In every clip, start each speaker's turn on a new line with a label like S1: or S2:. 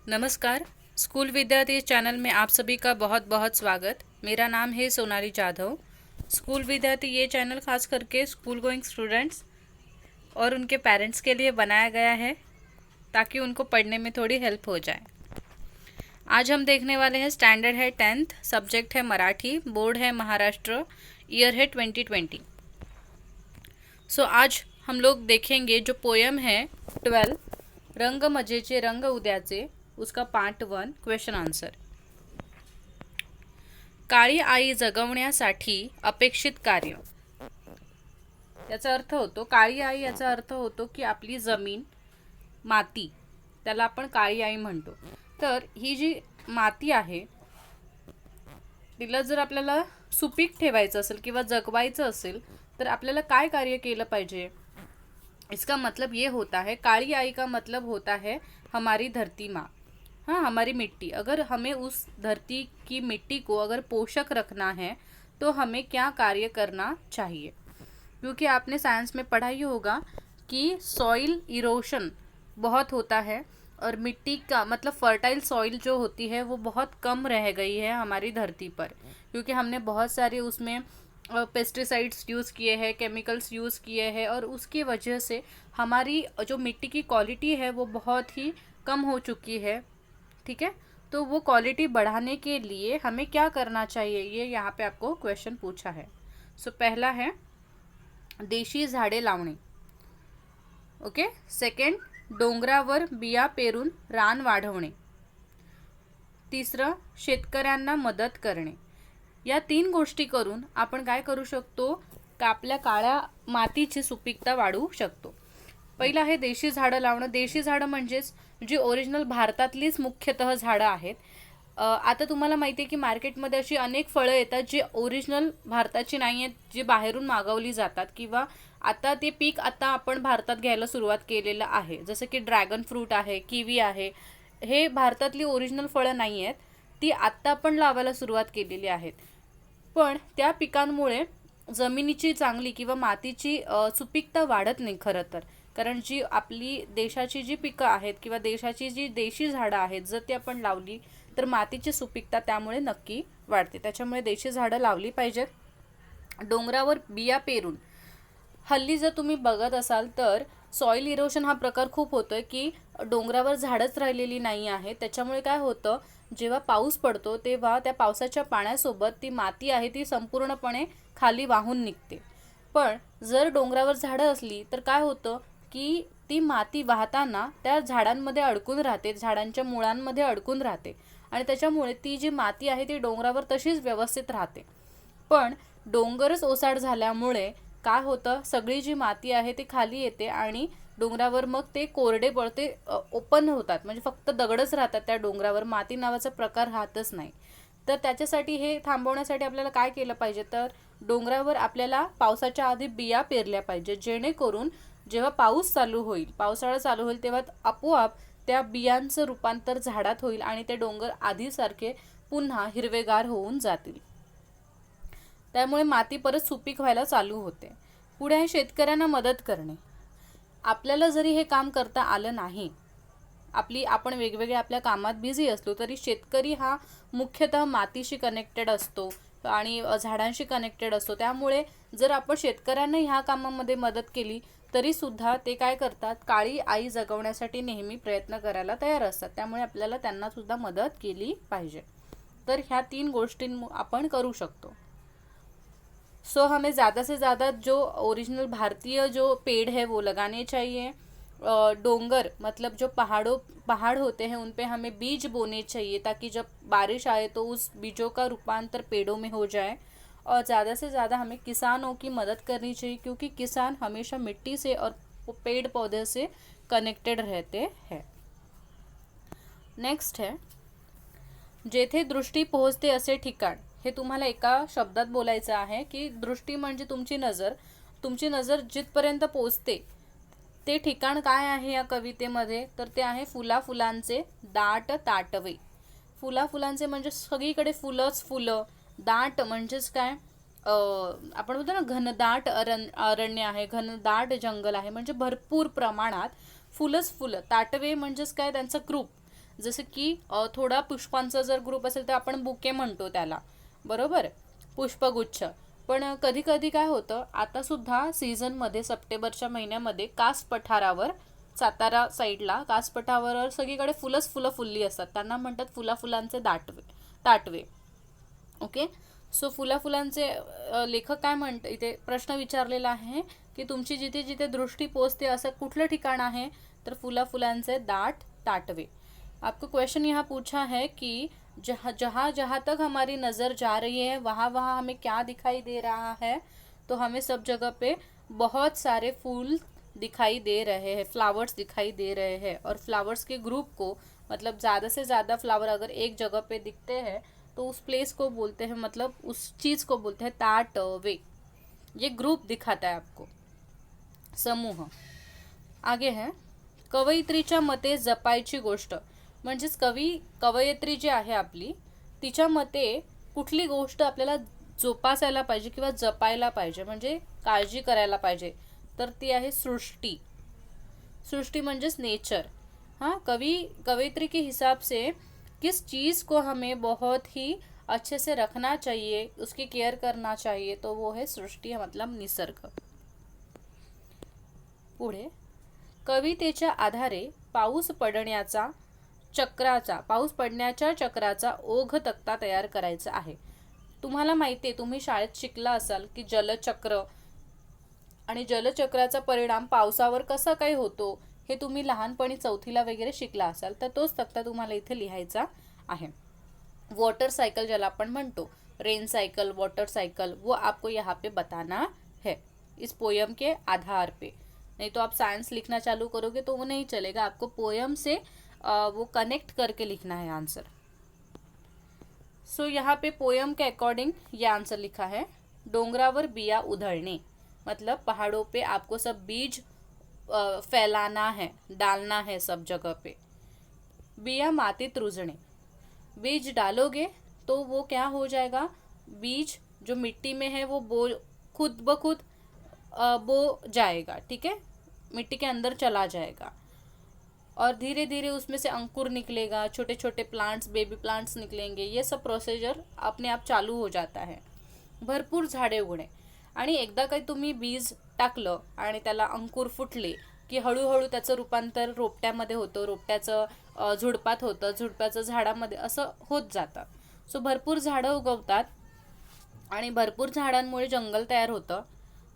S1: नमस्कार। स्कूल विद्यार्थी चैनल में आप सभी का बहुत बहुत स्वागत। मेरा नाम है सोनाली जाधव। स्कूल विद्यार्थी ये चैनल खास करके स्कूल गोइंग स्टूडेंट्स और उनके पेरेंट्स के लिए बनाया गया है ताकि उनको पढ़ने में थोड़ी हेल्प हो जाए। आज हम देखने वाले हैं, स्टैंडर्ड है 10th, सब्जेक्ट है मराठी, बोर्ड है महाराष्ट्र, ईयर है 2020। आज हम लोग देखेंगे जो पोयम है 12 रंग मजेचे रंग उद्याचे, उसका पार्ट 1 क्वेश्चन आन्सर। काळी आई जगवण्यासाठी अपेक्षित कार्य। याचा अर्थ होतो, काळी आई याचा अर्थ होतो की आपली जमीन, माती, त्याला आपण काळी आई म्हणतो। तर ही जी माती आहे तिला जर आपल्याला सुपीक ठेवायचं असेल किंवा जगवायचं असेल तर आपल्याला काय कार्य केलं पाहिजे। इसका मतलब ये होता है, काली आई का मतलब होता है हमारी धरती माँ, हाँ, हमारी मिट्टी। अगर हमें उस धरती की मिट्टी को अगर पोषक रखना है तो हमें क्या कार्य करना चाहिए। क्योंकि आपने साइंस में पढ़ा ही होगा कि सॉइल इरोशन बहुत होता है और मिट्टी का मतलब फर्टाइल सॉइल जो होती है वो बहुत कम रह गई है हमारी धरती पर, क्योंकि हमने बहुत सारे उसमें पेस्टिसाइड्स यूज़ किए हैं, केमिकल्स यूज़ किए हैं, और उसकी वजह से हमारी जो मिट्टी की क्वालिटी है वो बहुत ही कम हो चुकी है। ठीक है, तो वो क्वालिटी बढ़ाने के लिए हमें क्या करना चाहिए, ये यहाँ पे आपको क्वेश्चन पूछा है। पहला है देशी झाडे लावणे। ओके। सेकंड, डोंगरावर बिया पेरून रान वाढवणे। तिसरं, शेतकऱ्यांना मदत करणे। या 3 गोष्टी करून आपण काय करू शकतो का आपल्या काळ्या मातीची सुपीकता वाढवू शकतो। पहिला आहे देशी झाडं लावणं। देशी झाडं म्हणजेच जी ओरिजिनल भारतातलीच मुख्यतः झाडं आहेत। आता तुम्हाला माहिती आहे की मार्केटमध्ये अशी अनेक फळं येतात जी ओरिजिनल भारताची नाही आहेत, जी बाहेरून मागवली जातात, किंवा आता ते पीक आता आपण भारतात घ्यायला सुरुवात केलेलं आहे, जसं की ड्रॅगन फ्रूट आहे, किवी आहे। हे भारतातली ओरिजिनल फळं नाही आहेत, ती आत्ता आपण लावायला सुरुवात केलेली आहेत। पण त्या पिकांमुळे जमिनीची चांगली किंवा मातीची सुपीकता वाढत नाही खरं तर, कारण जी आपली देशाची जी पिकं आहेत किंवा देशाची जी देशी झाडं आहेत जर ती आपण लावली तर मातीची सुपीकता त्यामुळे नक्की वाढते। त्याच्यामुळे देशी झाडं लावली पाहिजेत। डोंगरावर बिया पेरून, हल्ली जर तुम्ही बघत असाल तर सॉइल इरोशन हा प्रकार खूप होतोय की डोंगरावर झाडच राहिलेली नाही आहे। त्याच्यामुळे काय होतं, जेव्हा पाऊस पडतो तेव्हा त्या पावसाच्या पाण्यासोबत ती माती आहे ती संपूर्णपणे खाली वाहून निघते। पण जर डोंगरावर झाडं असली तर काय होतं की ती माती वाहताना त्या झाडांमध्ये अडकून राहते, झाडांच्या मुळांमध्ये अडकून राहते, आणि त्याच्यामुळे ती जी माती आहे ती डोंगरावर तशीच व्यवस्थित राहते। पण डोंगरच ओसाड झाल्यामुळे काय होतं, सगळी जी माती आहे ती खाली येते आणि डोंगरावर मग ते कोरडे पडते, ओपन होतात, म्हणजे फक्त दगडच राहतात त्या डोंगरावर, माती नावाचा प्रकार राहतच नाही। तर त्याच्यासाठी हे थांबवण्यासाठी आपल्याला काय केलं पाहिजे, तर डोंगरावर आपल्याला पावसाच्या आधी बिया पेरल्या पाहिजे, जेणेकरून जेव्हा पाऊस चालू होईल, पावसाळा चालू होईल, तेव्हा आपोआप त्या बियांचं रूपांतर झाडात होईल आणि ते डोंगर आधीसारखे पुन्हा हिरवेगार होऊन जातील। त्यामुळे माती परत सुपीक व्हायला चालू होते। पुढे आहे शेतकऱ्यांना मदत करणे। आपल्याला जरी हे काम करता आलं नाही, आपण वेगवेगळ्या आपल्या कामात बिझी असलो तरी शेतकरी हा मुख्यतः मातीशी कनेक्टेड असतो आणि झाडांशी कनेक्टेड असतो। त्यामुळे जर आपण शेतकऱ्यांना ह्या कामामध्ये मदत केली तरी सुद्धा ते काय करतात, काळी आई जगवण्यासाठी नेहमी प्रयत्न करायला तयार असतात। त्यामुळे आपल्याला त्यांना सुद्धा मदत केली पाहिजे। तर ह्या 3 गोष्टी आपण करू शकतो। हमें ज़्यादा से ज़्यादा जो ओरिजिनल भारतीय जो पेड़ है वो लगाने चाहिए। डोंगर मतलब जो पहाड़ होते हैं उन पे हमें बीज बोने चाहिए ताकि जब बारिश आए तो उस बीजों का रूपांतर पेड़ों में हो जाए। और ज़्यादा से ज़्यादा हमें किसानों की मदद करनी चाहिए, क्योंकि किसान हमेशा मिट्टी से और पेड़ पौधे से कनेक्टेड रहते हैं। नेक्स्ट है जेथे दृष्टी पोहोचते असे ठिकाण। हे तुम्हाला एका शब्दात बोलायचं आहे की दृष्टी म्हणजे तुमची नजर जिथपर्यंत पोहोचते ते ठिकाण काय आहे या कवितेमध्ये, तर ते आहे फुलाफुलांचे दाट ताटवे। फुलाफुलांचे म्हणजे सगळीकडे फुलंच फुलं, दाट म्हणजेच काय, आपण बोलतो ना घनदाट अरण्य आहे, घनदाट जंगल आहे, म्हणजे भरपूर प्रमाणात फुलंच फुलं। ताटवे म्हणजेच काय, त्यांचं ग्रुप, जसं की थोडा पुष्पांचा जर ग्रुप असेल तर आपण बुके म्हणतो त्याला, बरोबर, पुष्पगुच्छ. पण कधी कधी काय होतं, आता सुद्धा सीझनमध्ये सप्टेंबरच्या महिन्यामध्ये कास पठारावर, सातारा साईडला कास पठारावर सगळीकडे फुलंच फुलं फुलली असतात, त्यांना म्हणतात फुलाफुलांचे ताटवे. ओके. सो फुलाफुलांचे लेखक काय म्हणते, इथे प्रश्न विचारलेला आहे की तुमची जिथे जिथे दृष्टी पोचते असं कुठलं ठिकाण आहे, तर फुलाफुलांचे ताटवे. आपको क्वेश्चन यहाँ पूछा है कि जहाँ जहाँ तक हमारी नज़र जा रही है वहाँ वहाँ हमें क्या दिखाई दे रहा है, तो हमें सब जगह पे बहुत सारे फूल दिखाई दे रहे हैं, फ्लावर्स दिखाई दे रहे हैं. और फ्लावर्स के ग्रुप को, मतलब ज़्यादा से ज़्यादा फ्लावर अगर एक जगह पे दिखते हैं तो उस प्लेस को बोलते हैं, मतलब उस चीज़ को बोलते हैं ताटवे. ये ग्रुप दिखाता है आपको, समूह. आगे है कवयित्रीच्या मते जपायची गोष्ट. म्हणजेच कवयित्री जी आहे आपली, तिच्या मते कुठली गोष्ट आपल्याला जोपासायला पाहिजे किंवा जपायला पाहिजे, म्हणजे काळजी करायला पाहिजे, तर ती आहे सृष्टी. सृष्टी म्हणजेच नेचर. हाँ, कवयित्री के हिसाब से किस चीज़ को हमें बहुत ही अच्छे से रखना चाहिए, उसकी केयर करना चाहिए, तो वो है सृष्टी, मतलब निसर्ग. पुढे कवितेच्या आधारे पाऊस पडण्याच्या चक्राचा ओघ तक्ता तयार करायचा आहे. तुम्हाला माहिती आहे, तुम्ही शाळेत शिकला असाल की जलचक्र आणि जलचक्राचा परिणाम पावसावर कसा काय होतो, हे तुम्ही लहानपणी चौथीला वगैरे शिकला असाल, तर तोच तक्ता तुम्हाला इथे लिहायचा आहे. वाटर साइकिल ज्याला आपण म्हणतो, रेन साइकिल, वाटर साइकिल, वो आपको यहाँ पे बताना है इस पोयम के आधार पे. नहीं तो आप साइंस लिखना चालू करोगे तो वो नहीं चलेगा, आपको पोयम से वो कनेक्ट करके लिखना है आंसर. सो यहाँ पे पोयम के अकॉर्डिंग ये आंसर लिखा है. डोंगरावर बिया उधळणे, मतलब पहाड़ों पे आपको सब बीज फैलाना है, डालना है सब जगह पे. बिया मातीत रुजणे, बीज डालोगे तो वो क्या हो जाएगा, बीज जो मिट्टी में है वो खुद ब खुद बो जाएगा, ठीक है, मिट्टी के अंदर चला जाएगा, और धीरे धीरे उसमें से अंकुर निकलेगा, छोटे छोटे प्लांट्स, बेबी प्लांट्स निकलेंगे, ये सब प्रोसिजर अपने आप चालू हो जाता है. भरपूर झाडे उगणे, आणि एकदा काही तुम्ही बीज टाकलं आणि त्याला अंकुर फुटले की हळूहळू त्याचं रूपांतर रोपट्यामध्ये होतं, रोपट्याचं झुडपात होतं, झुडपाचं झाडामध्ये, असं होत जातं. सो भरपूर झाडं उगवतात आणि भरपूर झाडांमुळे जंगल तयार होतं,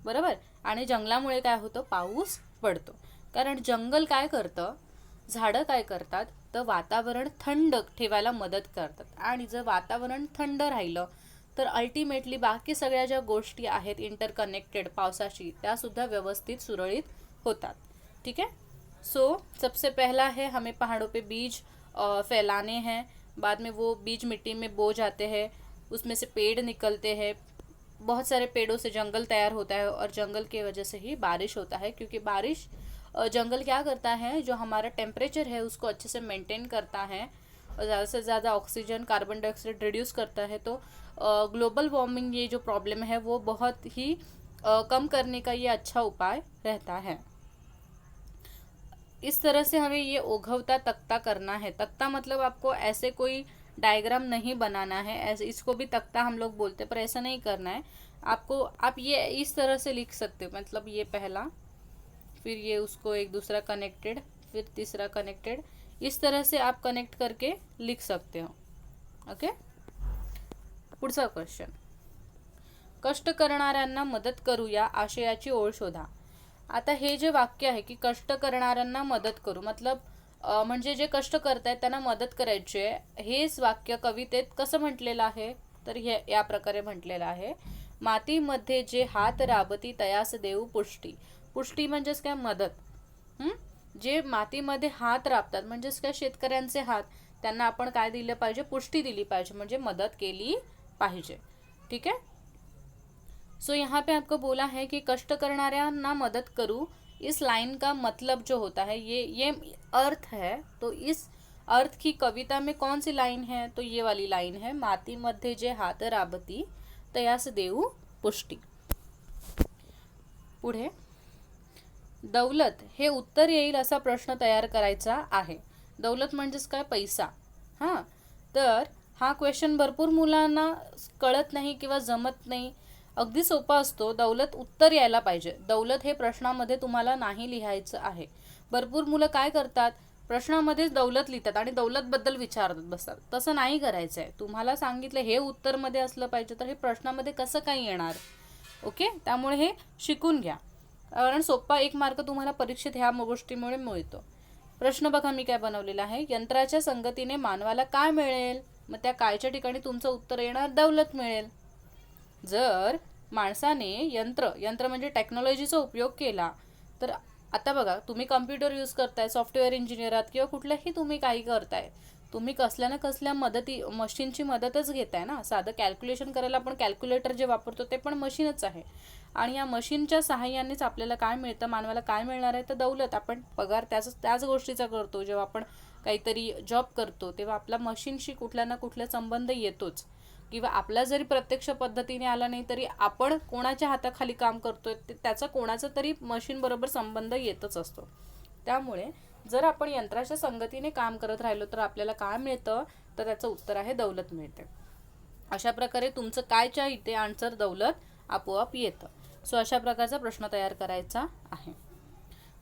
S1: बरोबर, आणि जंगलामुळे काय होतं, पाऊस पडतो. कारण जंगल काय करतं, झाडं काय करतात, तर वातावरण थंड ठेवायला मदत करतात. आणि जर वातावरण थंड राहिलं तर अल्टिमेटली बाकी सगळ्या ज्या गोष्टी आहेत इंटरकनेक्टेड पावसाशी, त्यासुद्धा व्यवस्थित सुरळीत होतात. ठीक है. सो सबसे पहला है, हमें पहाड़ों पे बीज फैलाने हैं, बाद में वो बीज मिट्टी में बो जाते हैं, उसमें से पेड़ निकलते हैं, बहुत सारे पेड़ों से जंगल तैयार होता है, और जंगल की वजह से ही बारिश होता है, क्योंकि बारिश जंगल क्या करता है, जो हमारा टेम्परेचर है उसको अच्छे से मेंटेन करता है और ज़्यादा से ज़्यादा ऑक्सीजन, कार्बन डाइऑक्साइड रिड्यूस करता है. तो ग्लोबल वार्मिंग, ये जो प्रॉब्लम है वो बहुत ही कम करने का ये अच्छा उपाय रहता है. इस तरह से हमें ये ओघवता तख्ता करना है. तख्ता मतलब आपको ऐसे कोई डायग्राम नहीं बनाना है, ऐसे इसको भी तख्ता हम लोग बोलते हैं, पर ऐसा नहीं करना है आपको. आप ये इस तरह से लिख सकते हो, मतलब ये पहला, फिर ये उसको एक दूसरा कनेक्टेड, फिर तीसरा कनेक्टेड, इस तरह से आप कनेक्ट करके लिख सकते हो. ओके. पुढचा क्वेश्चन, कष्ट करणाऱ्यांना मदत करूया आशयाची ओळ शोधा. आता हे जे वाक्य आहे की कष्ट करणाऱ्यांना मदत करू, मतलब म्हणजे जे कष्ट करतायत त्यांना मदत करायची आहे, हेच वाक्य कवितेत कसं म्हटलेलं आहे, तर हे या प्रकारे म्हटलेलं आहे. मातीमध्ये जे हात राबती तयास देऊ पुष्टी. पुष्टी म्हणजेच काय, मदत. जे मातीमध्ये हात राबतात म्हणजेच काय, शेतकऱ्यांचे हात, त्यांना आपण काय दिलं पाहिजे, पुष्टी दिली पाहिजे, म्हणजे मदत केली पाहिजे. ठीक है. सो यहाँ पे आपको बोला है कि कष्ट करणाऱ्यांना मदत करू. इस लाइन का मतलब जो होता है, ये अर्थ है. तो इस अर्थ की कविता में कौन सी लाइन है, तो ये वाली लाइन है, मातीमध्ये जे हात राबती तयास देऊ पुष्टी. पुढे, दौलत हे उत्तर येईल असा प्रश्न तयार करायचा आहे. दौलत म्हणजेच काय, पैसा. हां, तर हा क्वेश्चन भरपूर मुलांना कळत नाही किंवा जमत नाही. अगदी सोपा असतो. दौलत उत्तर यायला पाहिजे. दौलत हे प्रश्नामध्ये तुम्हाला नाही लिहायचं आहे. भरपूर मुलं काय करतात, प्रश्नामध्येच दौलत लिहितात आणि दौलतबद्दल विचारत बसतात. तसं नाही करायचं आहे. तुम्हाला सांगितलं हे उत्तरमध्ये असलं पाहिजे, तर हे प्रश्नामध्ये कसं काही येणार. ओके, त्यामुळे हे शिकून घ्या, कारण सोपा 1 मार्क तुम्हाला परीक्षेत ह्या गोष्टीमुळे मिळतो. प्रश्न बघा मी काय बनवलेला आहे. यंत्राच्या संगतीने मानवाला काय मिळेल. मग त्या कायच्या ठिकाणी तुमचं उत्तर येणार दौलत मिळेल. जर माणसाने यंत्र म्हणजे टेक्नॉलॉजीचा उपयोग केला, तर आता बघा तुम्ही कम्प्युटर यूज करताय, सॉफ्टवेअर इंजिनियर आहात किंवा कुठल्याही तुम्ही काही करताय, तुम्ही कसल्या ना कसल्या मशीनची मदतच घेताय ना. साधं कॅल्क्युलेशन करायला आपण कॅल्क्युलेटर जे वापरतो ते पण मशीनच आहे. आणि या मशीनच्या सहाय्यानेच आपल्याला काय मिळतं, मानवाला काय मिळणार आहे, तर दौलत. आपण पगार त्याच गोष्टीचा करतो. जेव्हा आपण काहीतरी जॉब करतो तेव्हा आपला मशीनशी कुठला ना कुठला संबंध येतोच. किंवा आपला जरी प्रत्यक्ष पद्धतीने आला नाही तरी आपण कोणाच्या हाताखाली काम करतोय त्याचा कोणाचा तरी मशीन बरोबर संबंध येतच असतो. त्यामुळे जर आपण यंत्राच्या संगतीने काम करत राहिलो तर आपल्याला काय मिळतं, तर त्याचं उत्तर आहे दौलत मिळते. अशा प्रकारे तुमचं कायच्या इथे आन्सर दौलत आपोआप येतं. सो अशा प्रकारचा प्रश्न तयार करायचा आहे.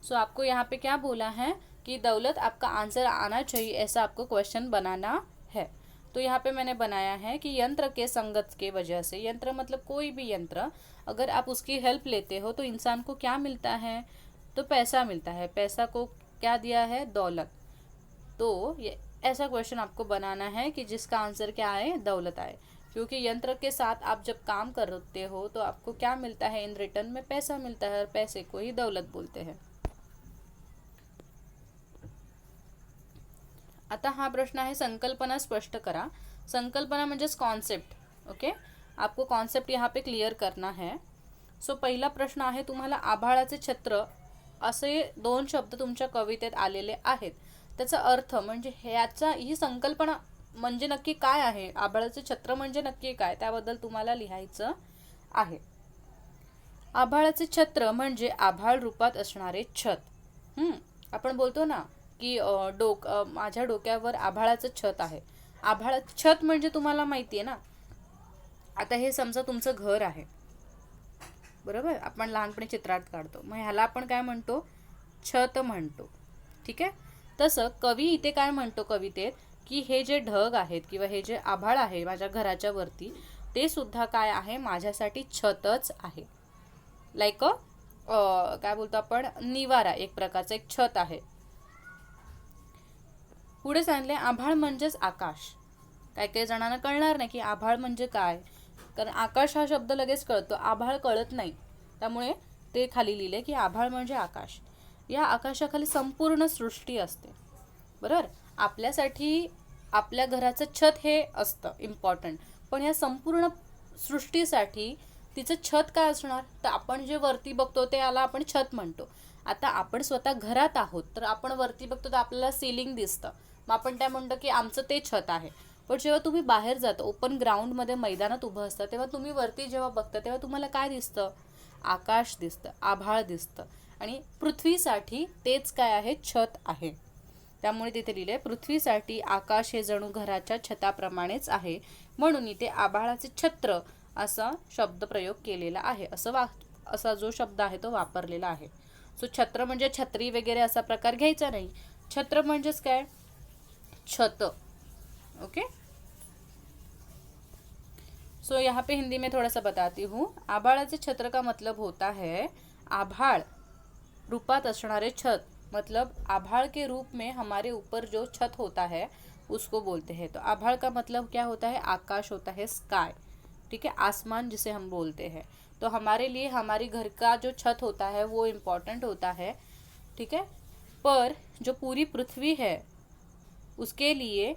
S1: सो आपको यहाँ पे क्या बोला है कि दौलत आपका आंसर आना चाहिए, ऐसा आपको क्वेश्चन बनाना है. तो यहाँ पे मैंने बनाया है कि यंत्र के संगत के वजह से, यंत्र मतलब कोई भी यंत्र, अगर आप उसकी हेल्प लेते हो तो इंसान को क्या मिलता है, तो पैसा मिलता है. पैसा को क्या दिया है, दौलत. तो ये ऐसा क्वेश्चन आपको बनाना है कि जिसका आंसर क्या आए, दौलत आए. क्योंकि यंत्र के साथ आप जब काम करते हो तो आपको क्या मिलता है, इन रिटर्न में पैसा मिलता है, और पैसे को ही दौलत बोलते हैं. आता हा प्रश्न आहे, संकल्पना स्पष्ट करा. संकल्पना म्हणजेच कॉन्सेप्ट. ओके, आपको कॉन्सेप्ट यहाँ पे क्लियर करना है. सो पहिला प्रश्न आहे तुम्हाला, आभाळाचे छत्र असे 2 शब्द तुमच्या कवितेत आलेले आहेत. त्याचा अर्थ म्हणजे ही संकल्पना म्हणजे नक्की काय आहे, आभाळाचे छत्र म्हणजे नक्की काय, त्याबद्दल तुम्हाला लिहायचं आहे. आभाळाचे छत्र म्हणजे आभाळ रूपात असणारे छत. आपण बोलतो ना की माझ्या डोक्यावर आभाळाचं छत आहे. आभाळाचं छत म्हणजे तुम्हाला माहिती आहे ना. आता हे समजा तुमचं घर आहे, बरोबर, आपण लहानपणी चित्रात काढतो, मग ह्याला आपण काय म्हणतो, छत म्हणतो. ठीक आहे. तसं कवी इथे काय म्हणतो कवितेत, की हे जे ढग आहेत किंवा हे जे आभाळ आहे माझ्या घराच्या वरती, ते सुद्धा काय आहे, माझ्यासाठी छतच आहे. लाईक काय बोलतो आपण, निवारा, एक प्रकारचं एक छत आहे. पुढे सांगितले, आभाळ म्हणजेच आकाश. काही काही जणांना कळणार नाही की आभाळ म्हणजे काय, कारण आकाश हा शब्द लगेच कळतो, आभाळ कळत नाही. त्यामुळे ते खाली लिहिले की आभाळ म्हणजे आकाश. या आकाशाखाली संपूर्ण सृष्टी असते, बरोबर. आपल्यासाठी आपल्या घराचं छत हे असतं इम्पॉर्टंट, पण या संपूर्ण सृष्टीसाठी तिचं छत काय असणार, तर आपण जे वरती बघतो ते याला आपण छत म्हणतो. आता आपण स्वतः घरात आहोत तर आपण वरती बघतो तर आपल्याला सिलिंग दिसतं, मग आपण त्या म्हणतो की आमचं ते छत आहे. पण जेव्हा तुम्ही बाहेर जाता, ओपन ग्राउंडमध्ये मैदानात उभं असतं, तेव्हा तुम्ही वरती जेव्हा बघता तेव्हा तुम्हाला काय दिसतं, आकाश दिसतं, आभाळ दिसतं. आणि पृथ्वीसाठी तेच काय आहे, छत आहे. त्यामुळे तिथे लिहिले, पृथ्वीसाठी आकाश हे जणू घराच्या छताप्रमाणेच आहे, म्हणून इथे आभाळाचे छत्र असा शब्दप्रयोग केलेला आहे. असा जो शब्द आहे तो वापरलेला आहे. सो छत्र म्हणजे छत्री वगैरे असा प्रकार घ्यायचा नाही. छत्र म्हणजेच काय, छत. ओके. सो यहाँ पे हिंदी में थोड़ा सा बताती हूँ. आभाळाचे छत्र का मतलब होता है आभाळ रूपात असणारे छत, मतलब आभाळ के रूप में हमारे ऊपर जो छत होता है उसको बोलते हैं. तो आभाळ का मतलब क्या होता है, आकाश होता है, स्काई. ठीक है, आसमान जिसे हम बोलते हैं. तो हमारे लिए हमारी घर का जो छत होता है वो इम्पोर्टेंट होता है. ठीक है, पर जो पूरी पृथ्वी है उसके लिए,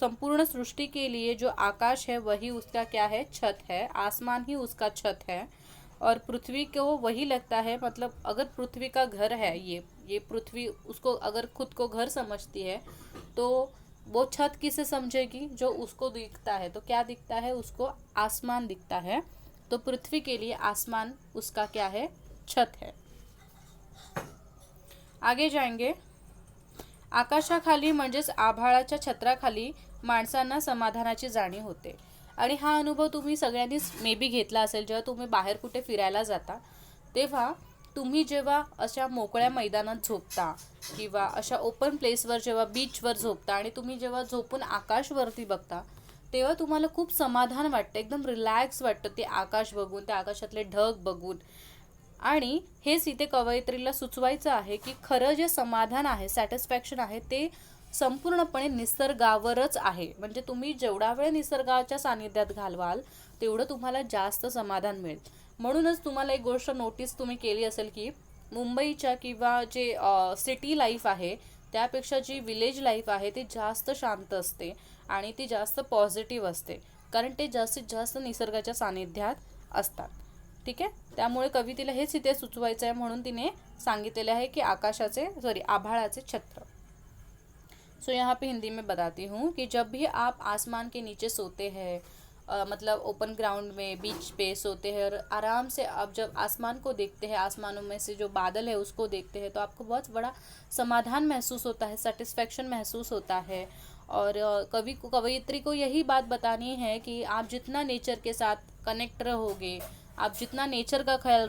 S1: संपूर्ण सृष्टि के लिए जो आकाश है वही उसका क्या है, छत है. आसमान ही उसका छत है और पृथ्वी को वही लगता है. मतलब अगर पृथ्वी का घर है, ये पृथ्वी उसको अगर खुद को घर समझती है तो वो छत किसे समझेगी, जो उसको दिखता है. तो क्या दिखता है उसको, आसमान दिखता है. तो पृथ्वी के लिए आसमान उसका क्या है, छत है. आगे जाएंगे. आकाशाखाली म्हणजेच आभाळाच्या छत्राखाली माणसांना समाधानाची जाणीव होते. आणि हा अनुभव तुम्ही सगळ्यांनीच मे बी घेतला असेल. जेव्हा तुम्ही बाहेर कुठे फिरायला जाता तेव्हा तुम्ही जेव्हा अशा मोकळ्या मैदानात झोपता किंवा अशा ओपन प्लेसवर जेव्हा बीचवर झोपता आणि तुम्ही जेव्हा झोपून आकाशवरती बघता तेव्हा तुम्हाला खूप समाधान वाटतं, एकदम रिलॅक्स वाटतं ते आकाश बघून, त्या आकाशातले ढग बघून. आणि हेच इथे कवयित्रीला सुचवायचं आहे की खरं जे समाधान आहे, सॅटिस्फॅक्शन आहे, ते संपूर्णपणे निसर्गावरच आहे. म्हणजे तुम्ही जेवढा वेळ निसर्गाच्या सानिध्यात घालवाल तेवढं तुम्हाला जास्त समाधान मिळेल. म्हणूनच तुम्हाला एक गोष्ट नोटीस तुम्ही केली असेल की मुंबईच्या किंवा जे सिटी लाईफ आहे त्यापेक्षा जी विलेज लाईफ आहे ती जास्त शांत असते आणि ती जास्त पॉझिटिव्ह असते, कारण ते जास्तीत जास्त निसर्गाच्या सानिध्यात असतात. ठीक है, त्यामुळे कवितेला हेच इथे सुचवायचं आहे, म्हणून तिने सांगितलेले आहे की आभाळाचे छत्र. सो यहाँ पे हिंदी में बताती हूँ कि जब भी आप आसमान के नीचे सोते हैं, मतलब ओपन ग्राउंड में बीच पे सोते हैं और आराम से आप जब आसमान को देखते हैं, आसमानों में से जो बादल है उसको देखते हैं, तो आपको बहुत बड़ा समाधान महसूस होता है, सेटिस्फेक्शन महसूस होता है. और कवयित्री को यही बात बतानी है कि आप जितना नेचर के साथ कनेक्ट रहोगे, आप जितना नेचर का ख्याल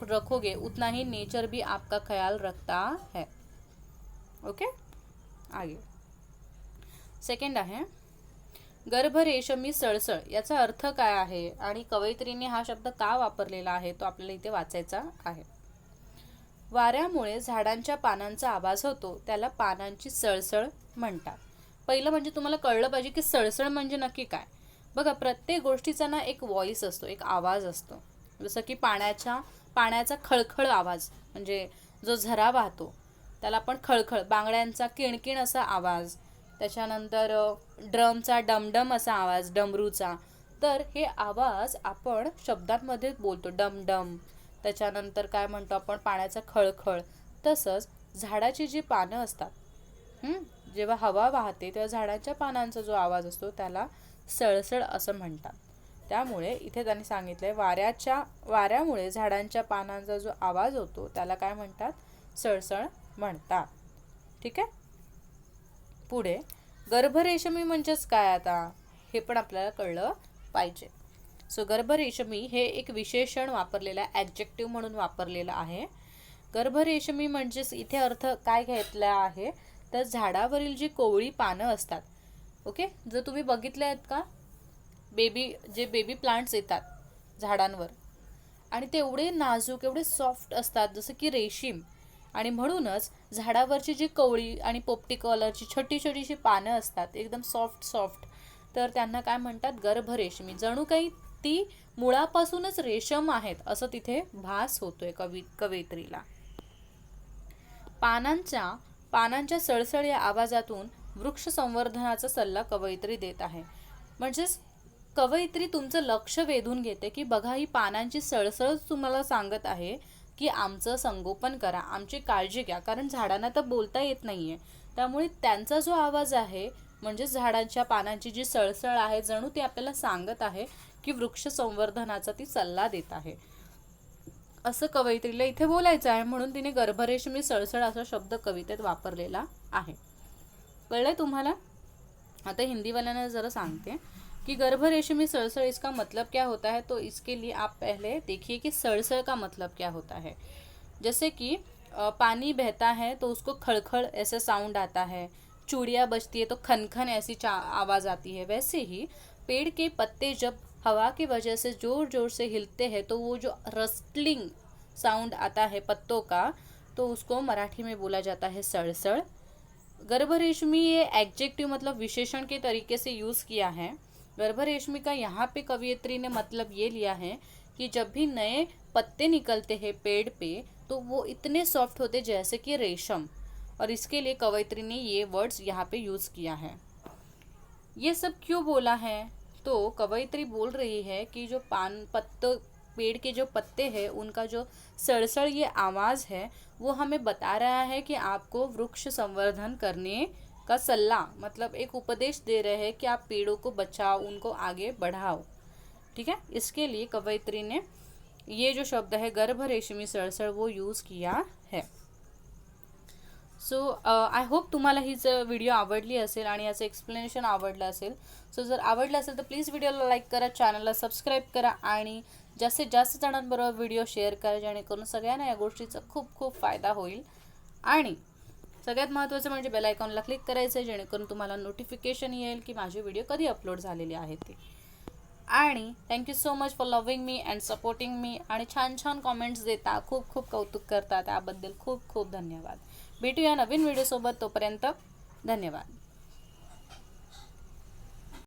S1: रखोगे उतना ही नेचर भी आपका ख्याल रखता है. ओके, आगे सेकंड आहे गर्भ रेशमी सळसळ. याचा अर्थ काय आहे आणि कवयित्रीने हा शब्द का वापरलेला आहे तो आपल्याला इथे वाचायचा आहे. वाऱ्यामुळे झाडांच्या पानांचा आवाज होतो, त्याला पानांची सळसळ म्हणतात. पहिलं म्हणजे तुम्हाला कळलं पाहिजे की सळसळ म्हणजे नक्की काय. बघा, प्रत्येक गोष्टीचा ना एक व्हॉइस असतो, एक आवाज असतो. जसं की पाण्याचा खळखळ आवाज, म्हणजे जो झरा वाहतो त्याला आपण खळखळ, बांगड्यांचा किणकिण असा आवाज, त्याच्यानंतर ड्रमचा डमडम असा आवाज, डमरूचा. तर हे आवाज आपण शब्दांमध्ये बोलतो, डमडम. त्याच्यानंतर काय म्हणतो आपण, पाण्याचा खळखळ. तसंच झाडाची जी पानं असतात, जेव्हा हवा वाहते तेव्हा झाडाच्या पानांचा जो आवाज असतो त्याला सळसळ असं म्हणतात. त्यामुळे इथे त्यांनी सांगितलंय वाऱ्यामुळे झाडांच्या पानांचा जो आवाज होतो त्याला काय म्हणतात, सळसळ म्हणतात. ठीक आहे. पुढे गर्भरेशमी म्हणजेच काय आता हे पण आपल्याला कळलं पाहिजे. सो गर्भरेशमी हे एक विशेषण वापरलेलं आहे, ॲडजेक्टिव्ह म्हणून वापरलेलं आहे. गर्भरेशमी म्हणजेच इथे अर्थ काय घेतला आहे तर झाडावरील जी कोवळी पानं असतात. ओके, जर तुम्ही बघितले आहेत का बेबी प्लांट्स येतात झाडांवर आणि ते एवढे नाजूक, एवढे सॉफ्ट असतात जसं की रेशीम. आणि म्हणूनच झाडावरची जी कवळी आणि पोपटी कलरची छोटी छोटीशी पानं असतात एकदम सॉफ्ट, तर त्यांना काय म्हणतात, गर्भरेशमी. जणू काही ती मुळापासूनच रेशम आहेत असं तिथे भास होतोय कवयित्रीला. पानांच्या सळसळ या आवाजातून वृक्ष संवर्धनाचा सल्ला कवयित्री देत आहे. म्हणजेच कवयित्री तुमचं लक्ष वेधून घेते की बघा, ही पानांची सळसळ तुम्हाला सांगत आहे की आमचं संगोपन करा, आमची काळजी घ्या. कारण झाडांना तर बोलता येत नाहीये, त्यामुळे त्यांचा जो आवाज आहे म्हणजे झाडांच्या पानांची जी सळसळ आहे, जणू ती आपल्याला सांगत आहे की वृक्ष संवर्धनाचा ती सल्ला देत आहे असं कवयित्रीला इथे बोलायचं आहे. म्हणून तिने गर्भरेशमी सळसळ असा शब्द कवितेत वापरलेला आहे. कळलंय तुम्हाला. आता हिंदीवाल्यांना जरा सांगते कि गर्भरेशमी सड़सड़ इसका मतलब क्या होता है. तो इसके लिए आप पहले देखिए कि सड़सड़ का मतलब क्या होता है. जैसे कि पानी बहता है तो उसको खड़खड़ ऐसे साउंड आता है, चूड़ियाँ बजती है तो खनखन ऐसी आवाज़ आती है. वैसे ही पेड़ के पत्ते जब हवा की वजह से ज़ोर ज़ोर से हिलते हैं तो वो जो रस्टलिंग साउंड आता है पत्तों का, तो उसको मराठी में बोला जाता है सड़सड़. गर्भरेशमी ये एडजेक्टिव मतलब विशेषण के तरीके से यूज़ किया है. गर्भरेशमी का यहाँ पे कवियत्री ने मतलब ये लिया है कि जब भी नए पत्ते निकलते हैं पेड़ पे तो वो इतने सॉफ्ट होते जैसे कि रेशम, और इसके लिए कवयित्री ने ये वर्ड्स यहाँ पे यूज़ किया है. ये सब क्यों बोला है, तो कवयित्री बोल रही है कि जो पेड़ के जो पत्ते हैं उनका जो सड़सड़ ये आवाज़ है वो हमें बता रहा है कि आपको वृक्ष संवर्धन करने का सल्ला, मतलब एक उपदेश दे रहे हैं कि आप पेड़ों को बचाओ, उनको आगे बढ़ाओ. ठीक है. इसके लिए कवयित्री ने ये जो शब्द है गर्भरेशमी सड़सड़ वो यूज़ किया है. सो आय होप तुम्हाला हीच व्हिडिओ आवडली असेल आणि याचं एक्सप्लेनेशन आवडलं असेल. सो जर आवडलं असेल तर प्लीज व्हिडिओला लाईक करा, चॅनलला सबस्क्राईब करा आणि जास्तीत जास्त जणांबरोबर व्हिडिओ शेअर करा, जेणेकरून सगळ्यांना या गोष्टीचा खूप खूप फायदा होईल. आणि सगळ्यात महत्त्वाचं म्हणजे बेल आयकॉनला क्लिक करायचं आहे, जेणेकरून तुम्हाला नोटिफिकेशन येईल की माझे व्हिडिओ कधी अपलोड झालेले आहेत ते. आणि thank you so much for loving me and supporting me. आणि छान छान कॉमेंट्स देता, खूप खूप कौतुक करता, त्याबद्दल खूप खूप धन्यवाद. भेटूया नवीन व्हिडिओसोबत, तोपर्यंत धन्यवाद.